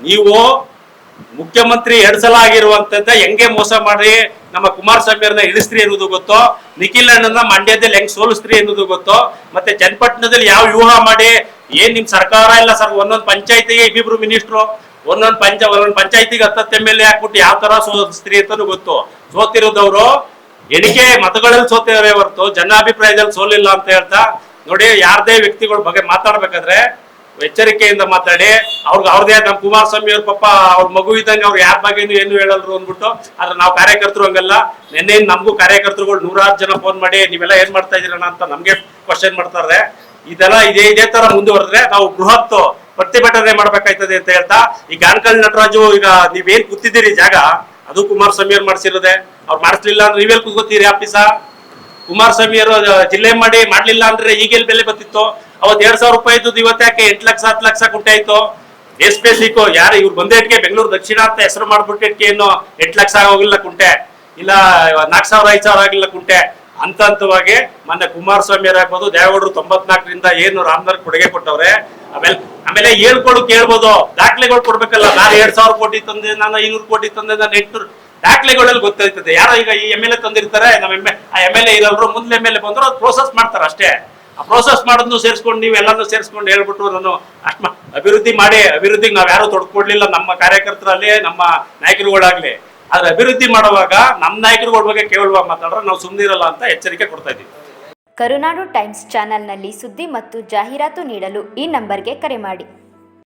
ನೀವು ಮುಖ್ಯಮಂತ್ರಿ 2 ಸಲ ಆಗಿರುವಂತದ್ದ ಹೆಂಗೆ ಮೋಸ ಮಾಡಿ ನಮ್ಮ ಕುಮಾರಸ್ವಾಮಿ ಅವ್ರನ್ನ ಇಳಿಸ್ತ್ರಿ ಅನ್ನೋದು ಗೊತ್ತೋ, ನಿಖಿಲ್ ಅಣ್ಣನ ಮಂಡ್ಯದಲ್ಲಿ ಹೆಂಗ್ ಸೋಲಿಸ್ತ್ರಿ ಅನ್ನೋದು ಗೊತ್ತೋ, ಮತ್ತೆ ಚನ್ನಪಟ್ಟಣದಲ್ಲಿ ಯಾವ ವ್ಯೂಹ ಮಾಡಿ ಏನ್ ನಿಮ್ ಸರ್ಕಾರ ಇಲ್ಲ ಸರ್, ಒಂದೊಂದು ಪಂಚಾಯತಿಗೆ ಇಬ್ಬಿಬ್ರು ಮಿನಿಸ್ಟ್ರು, ಒಂದೊಂದು ಪಂಚಾಯತಿಗೆ 10 MLA ಹಾಕ್ಬಿಟ್ಟು ಯಾವ ತರ ಸೋಲಿಸ್ತ್ರಿ ಅಂತಾನು ಗೊತ್ತು. ಸೋತಿರೋದವ್ರು ಎಣಿಕೆ ಮತಗಳಲ್ಲಿ ಸೋತಿದ್ದಾರೆ ಹೊರತು ಜನಾಭಿಪ್ರಾಯದಲ್ಲಿ ಸೋಲಿಲ್ಲ ಅಂತ ಹೇಳ್ತಾ ನೋಡಿ. ಯಾರದೇ ವ್ಯಕ್ತಿಗಳ ಬಗ್ಗೆ ಮಾತಾಡ್ಬೇಕಾದ್ರೆ ಎಚ್ಚರಿಕೆಯಿಂದ ಮಾತಾಡಿ. ಅವ್ರದೇ ನಮ್ಮ ಕುಮಾರಸ್ವಾಮಿ ಅವ್ರ ಪಾಪ ಅವ್ರ ಮಗು ಇದ್ದಂಗೆ ಅವ್ರು ಯಾರ ಬಗ್ಗೆನೂ ಏನು ಹೇಳಲ್ರು ಅಂದ್ಬಿಟ್ಟು, ಆದ್ರೆ ನಾವು ಕಾರ್ಯಕರ್ತರು ಹಂಗಲ್ಲ. ನಿನ್ನೆ ನಮಗೂ ಕಾರ್ಯಕರ್ತರುಗಳು 100 ಜನ ಫೋನ್ ಮಾಡಿ ನೀವೆಲ್ಲ ಏನ್ ಮಾಡ್ತಾ ಇದೀರಣ್ಣ ಅಂತ ನಮ್ಗೆ ಕ್ವಶನ್ ಮಾಡ್ತಾರೆ. ಇದೆಲ್ಲ ಇದೇ ತರ ಮುಂದುವರೆದ್ರೆ ನಾವು ಬೃಹತ್ ಪ್ರತಿಭಟನೆ ಮಾಡ್ಬೇಕಾಯ್ತದೆ ಅಂತ ಹೇಳ್ತಾ, ಈ ಗಾನಕಲ್ ನಟರಾಜು ಈಗ ನೀವೇನ್ ಕೂತಿದ್ದೀರಿ ಜಾಗ ಅದು ಕುಮಾರಸ್ವಾಮಿ ಅವ್ರು ಮಾಡಿಸಿರೋದೆ. ಅವ್ರು ಮಾಡಿಸ್ಲಿಲ್ಲ ಅಂದ್ರೆ ನೀವೆಲ್ ಕೂತ್ಕೋತೀರಿ ಆಫೀಸ? ಕುಮಾರಸ್ವಾಮಿ ಅವರು ಜಿಲ್ಲೆ ಮಾಡಿ ಮಾಡ್ಲಿಲ್ಲ ಅಂದ್ರೆ ಈಗೆಲ್ ಬೆಲೆ ಬರ್ತಿತ್ತು? ಅವತ್ತು 2,000 ರೂಪಾಯಿ ಇದ್ದು ಇವತ್ತಾಕೆ 8 ಲಕ್ಷ 10 ಲಕ್ಷ ಕುಂಟೆ ಆಯ್ತು? ಬೇಸಿಕ್ ಯಾರು ಇವ್ರು ಬಂದೇಟ್ಗೆ ಬೆಂಗಳೂರು ದಕ್ಷಿಣ ಅಂತ ಹೆಸರು ಮಾಡ್ಬಿಟ್ಟಿಟ್ಕೆ ಏನು 8 ಲಕ್ಷ ಆಗೋಗಿಲ್ಲ ಕುಂಟೆ, ಇಲ್ಲ 4,000 5,000 ಆಗಿಲ್ಲ ಕುಂಟೆ. ಹಂತವಾಗಿ ಮೊನ್ನೆ ಕುಮಾರಸ್ವಾಮಿ ಆಗ್ಬೋದು, ದೇವೇಗೌಡರು 94ರಿಂದ ಏನು ರಾಮನಗರ ಕೊಡುಗೆ ಕೊಟ್ಟವ್ರೆ. ಆಮೇಲೆ ಹೇಳ್ಕೊಳು ಕೇಳ್ಬೋದು, ದಾಖಲೆಗಳು ಕೊಡ್ಬೇಕಲ್ಲ. ನಾನು 2,000 ಕೋಟಿ ತಂದೆ, ನಾನು 500 ಕೋಟಿ ತಂದೆ, ನಾನು 800 ದಾಖಲೆಗಳಲ್ಲಿ ಗೊತ್ತಾಯ್ತದೆ. ಯಾರೋ ಈಗ ಈ MLA ತಂದಿರ್ತಾರೆ, ನಮ್ಮ MLA ಇರೋರು ಮುಂದೆ MLA ಬಂದ್ರು ಅದು ಪ್ರೋಸೆಸ್ ಮಾಡ್ತಾರೆ ಅಷ್ಟೇ. ಆ ಪ್ರೋಸೆಸ್ ಮಾಡೋದನ್ನು ಸೇರಿಸ್ಕೊಂಡು ನೀವು ಎಲ್ಲಾನು ಸೇರಿಸ್ಕೊಂಡು ಹೇಳ್ಬಿಟ್ಟು ನಾನು ಅಷ್ಟು ಅಭಿವೃದ್ಧಿ ಮಾಡಿ, ಅಭಿವೃದ್ಧಿಗೆ ನಾವ್ ಯಾರು ತೊಡ್ಕೊಡ್ಲಿಲ್ಲ, ನಮ್ಮ ಕಾರ್ಯಕರ್ತರಲ್ಲಿ ನಮ್ಮ ನಾಯಕರುಗಳಾಗ್ಲಿ. ಆದ್ರೆ ಅಭಿವೃದ್ಧಿ ಮಾಡುವಾಗ ನಮ್ಮ ನಾಯಕರುಗಳ ಬಗ್ಗೆ ಕೇವಲವಾಗಿ ಮಾತಾಡ್ರೆ ನಾವು ಸುಮ್ಮನಿರಲ್ಲ ಅಂತ ಎಚ್ಚರಿಕೆ ಕೊಡ್ತಾ ಇದ್ದೀವಿ. ಕರುನಾಡು ಟೈಮ್ಸ್ ಚಾನೆಲ್ನಲ್ಲಿ ಸುದ್ದಿ ಮತ್ತು ಜಾಹೀರಾತು ನೀಡಲು ಈ ನಂಬರ್ಗೆ ಕರೆ ಮಾಡಿ.